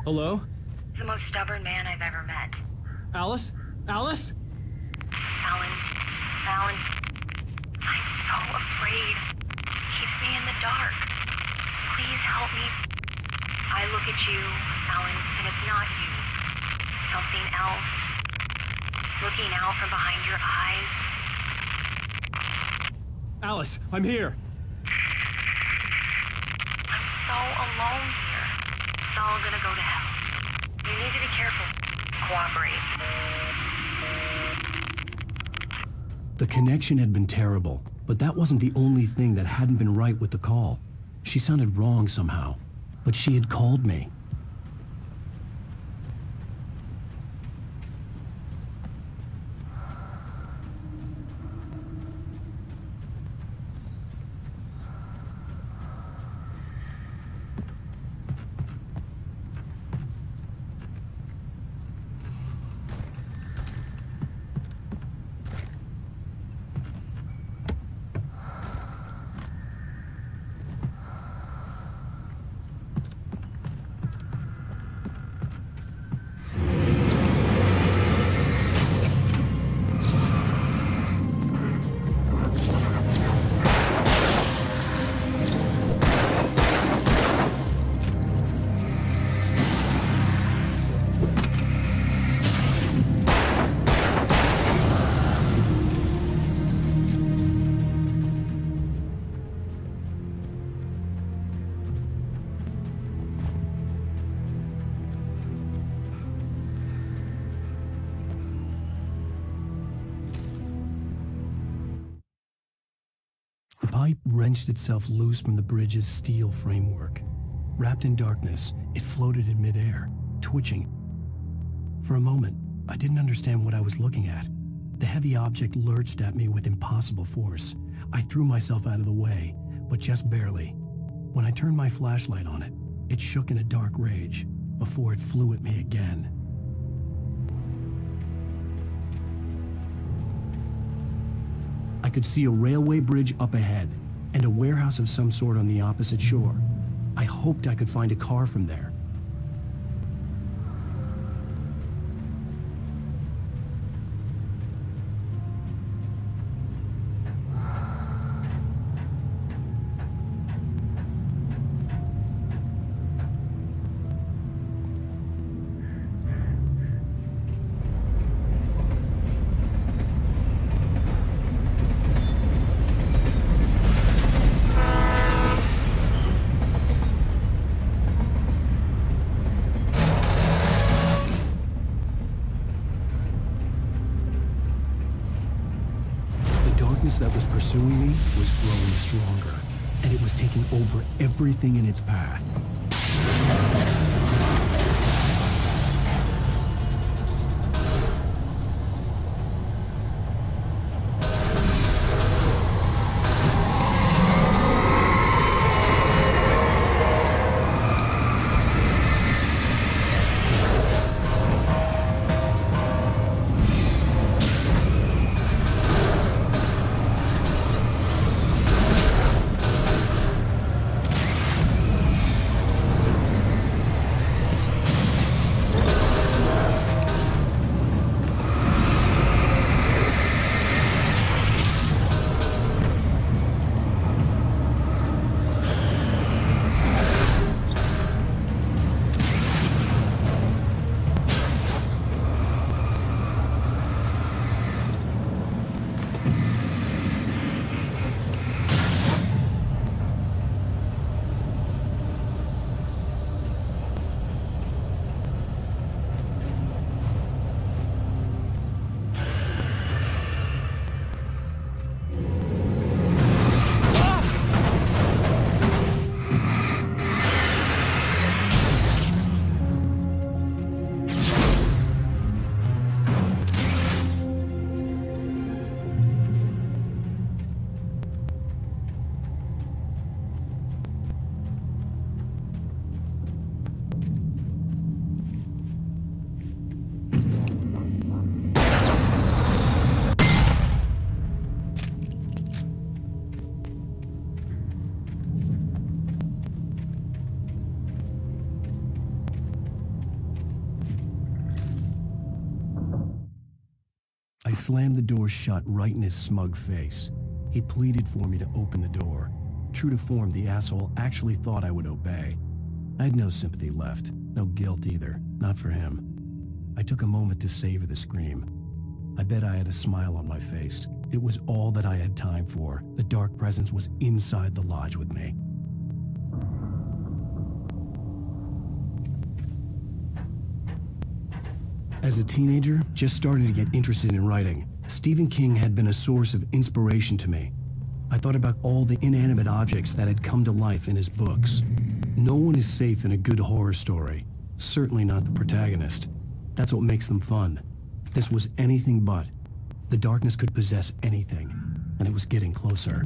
Hello? The most stubborn man I've ever met. Alice? Alice? Alan. Alan. I'm so afraid. Keeps me in the dark. Please help me. I look at you, Alan, and it's not you. Something else. Looking out from behind your eyes. Alice, I'm here. I'm so alone here. It's all gonna go to hell. You need to be careful. Cooperate. The connection had been terrible, but that wasn't the only thing that hadn't been right with the call. She sounded wrong somehow, but she had called me. The pipe wrenched itself loose from the bridge's steel framework. Wrapped in darkness, it floated in midair, twitching. For a moment, I didn't understand what I was looking at. The heavy object lurched at me with impossible force. I threw myself out of the way, but just barely. When I turned my flashlight on it, it shook in a dark rage before it flew at me again. I could see a railway bridge up ahead and a warehouse of some sort on the opposite shore. I hoped I could find a car from there. That was pursuing me was growing stronger, and it was taking over everything in its path. I slammed the door shut right in his smug face. He pleaded for me to open the door. True to form, the asshole actually thought I would obey. I had no sympathy left, no guilt either, not for him. I took a moment to savor the scream. I bet I had a smile on my face. It was all that I had time for. The dark presence was inside the lodge with me. As a teenager, just starting to get interested in writing, Stephen King had been a source of inspiration to me. I thought about all the inanimate objects that had come to life in his books. No one is safe in a good horror story. Certainly not the protagonist. That's what makes them fun. This was anything but. The darkness could possess anything, and it was getting closer.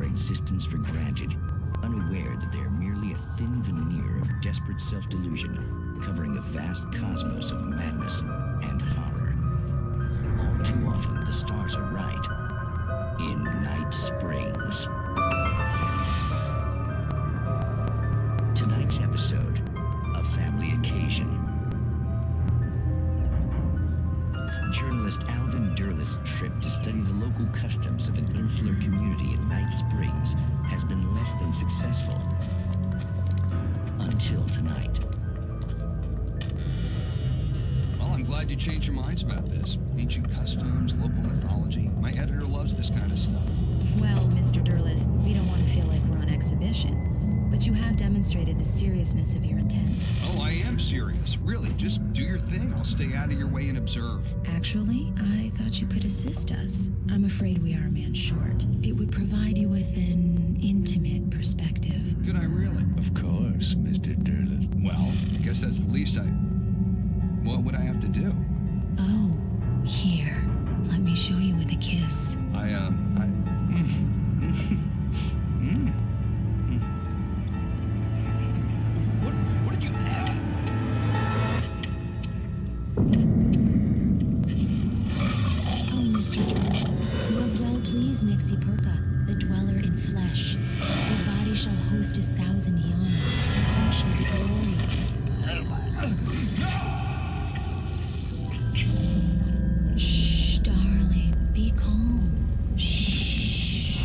Existence for granted, unaware that they are merely a thin veneer of desperate self-delusion, covering a vast cosmos of madness and horror. All too often, the stars are right. In Night Springs. Tonight's episode, A Family Occasion. Journalist Alvin Derleth's trip to study the local customs of an insular community in Night Springs has been less than successful. Until tonight. Well, I'm glad you changed your minds about this. Ancient customs, local mythology. My editor loves this kind of stuff. Well, Mr. Derleth, we don't want to feel like we're on exhibition. But you have demonstrated the seriousness of your intent. Oh, I am serious. Really, just do your thing. I'll stay out of your way and observe. Actually, I thought you could assist us. I'm afraid we are a man short. It would provide you with an intimate perspective. Could I really? Of course, Mr. Derleth. Well, I guess that's the least I... What would I have to do? Oh, here. show you with a kiss. What did you... Oh, Mr. George, you have well pleased Nixie Perka, the dweller in flesh. Your body shall host his 1,000 yawns, and all shall be glory. Shh, darling, be calm. Shh.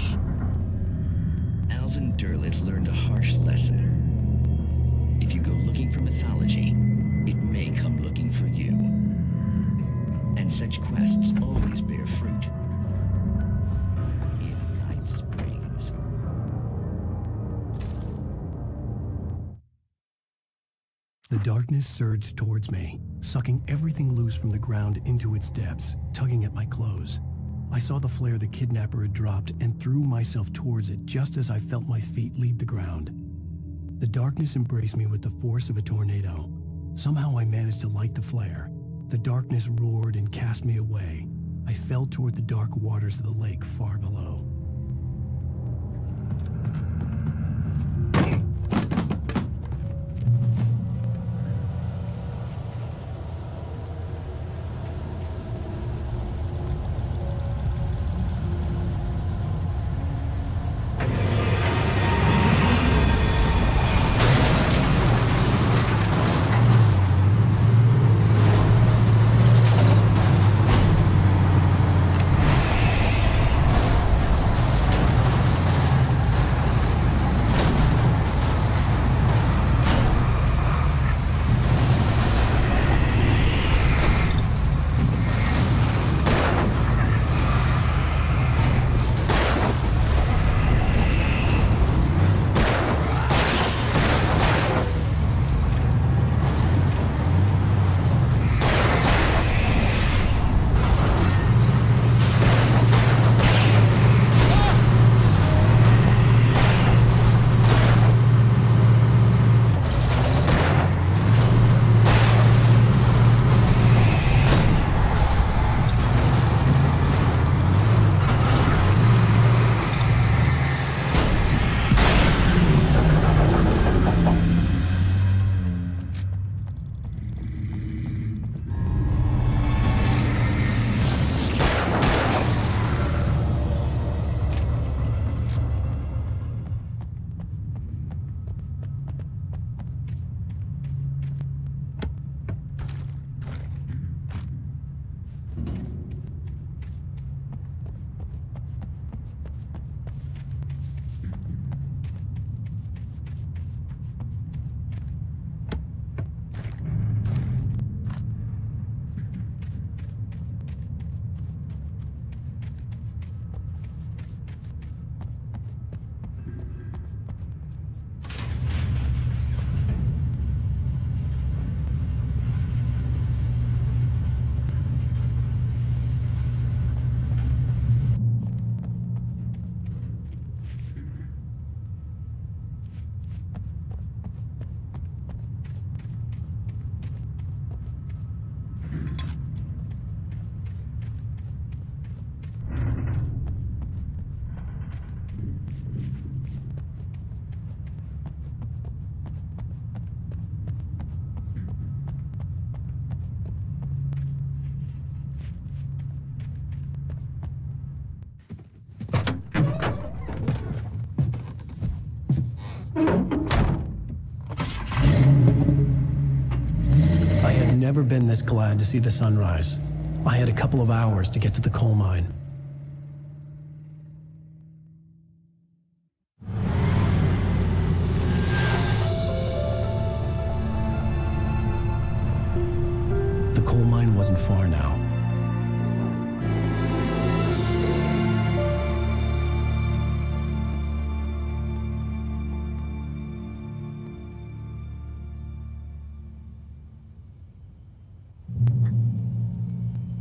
Alvin Derleth learned a harsh lesson. If you go looking for mythology, it may come looking for you. And such quests always bear fruit. In Night Springs. The darkness surged towards me, sucking everything loose from the ground into its depths, tugging at my clothes. I saw the flare the kidnapper had dropped and threw myself towards it just as I felt my feet leave the ground. The darkness embraced me with the force of a tornado. Somehow I managed to light the flare. The darkness roared and cast me away. I fell toward the dark waters of the lake far below. I had never been this glad to see the sunrise. I had a couple of hours to get to the coal mine. The coal mine wasn't far now.